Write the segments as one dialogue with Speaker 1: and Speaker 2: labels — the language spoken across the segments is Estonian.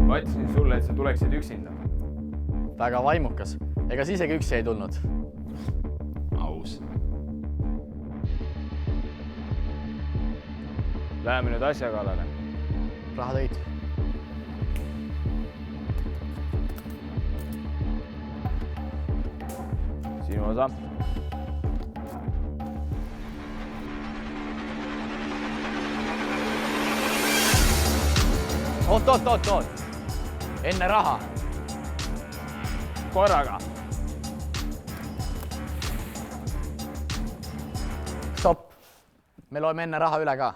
Speaker 1: Ma ütlesin sulle, et sa tuleksid üksinda.
Speaker 2: Väga vaimukas. Ega sa isegi üksi ei tulnud?
Speaker 1: Aus. Läheme nüüd asja kallale.
Speaker 2: Raha tõid.
Speaker 1: Sinu osa.
Speaker 2: Oot. Enne raha.
Speaker 1: Korraga.
Speaker 2: Stopp. Me loeme enne raha üle ka.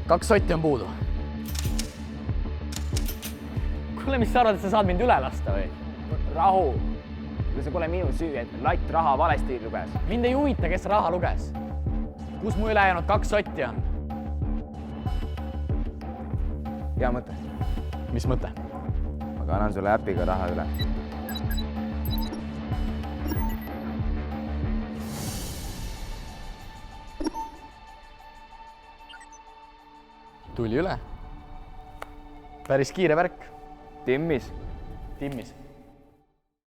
Speaker 2: Kaks sotti on puudu. Kuule, mis sa arvad, et sa saad mind üle lasta või?
Speaker 1: Rahu. See pole minu süü, et latt raha valesti luges.
Speaker 2: Mind ei huvita, kes raha luges. Kus mu ülejäänud 2 sotti on?
Speaker 1: Hea mõte.
Speaker 2: Mis mõte?
Speaker 1: Ma annan sulle äpiga raha üle.
Speaker 2: Tuli üle. Päris kiire värk.
Speaker 1: Timmis.
Speaker 2: Timmis.